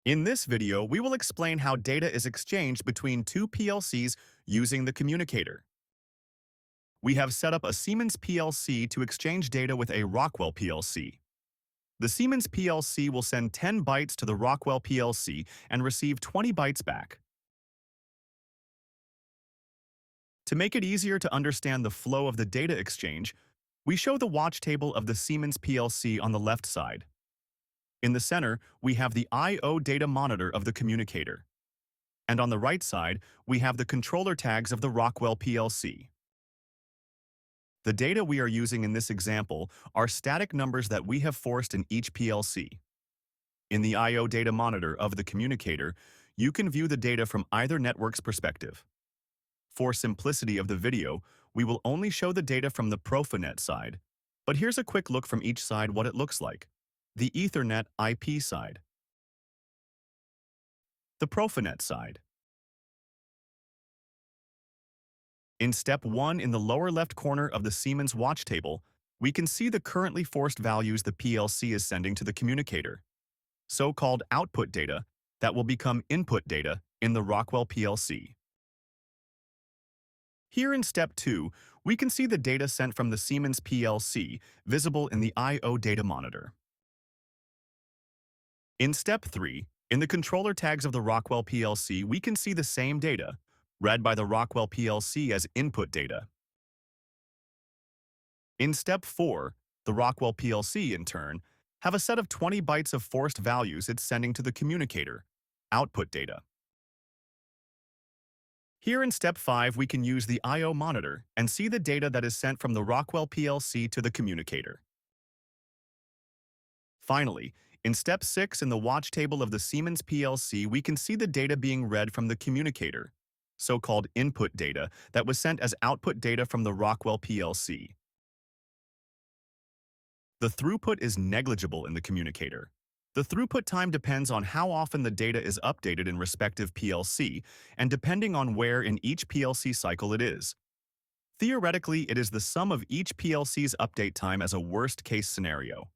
In this video, we will explain how data is exchanged between two PLCs using the communicator. We have set up a Siemens PLC to exchange data with a Rockwell PLC. The Siemens PLC will send 10 bytes to the Rockwell PLC and receive 20 bytes back. To make it easier to understand the flow of the data exchange, we show the watch table of the Siemens PLC on the left side. In the center, we have the I/O data monitor of the communicator. And on the right side, we have the controller tags of the Rockwell PLC. The data we are using in this example are static numbers that we have forced in each PLC. In the I/O data monitor of the communicator, you can view the data from either network's perspective. For simplicity of the video, we will only show the data from the Profinet side, but here's a quick look from each side what it looks like. The Ethernet IP side, the Profinet side. In step 1 in the lower left corner of the Siemens watch table, we can see the currently forced values the PLC is sending to the communicator, so-called output data that will become input data in the Rockwell PLC. Here in step 2, we can see the data sent from the Siemens PLC visible in the I/O data monitor. In step 3, in the controller tags of the Rockwell PLC, we can see the same data, read by the Rockwell PLC as input data. In step 4, the Rockwell PLC, in turn, have a set of 20 bytes of forced values it's sending to the communicator, output data. Here in step 5, we can use the I/O monitor and see the data that is sent from the Rockwell PLC to the communicator. Finally, in step 6 in the watch table of the Siemens PLC, we can see the data being read from the communicator, so-called input data that was sent as output data from the Rockwell PLC. The throughput is negligible in the communicator. The throughput time depends on how often the data is updated in respective PLC and depending on where in each PLC cycle it is. Theoretically, it is the sum of each PLC's update time as a worst-case scenario.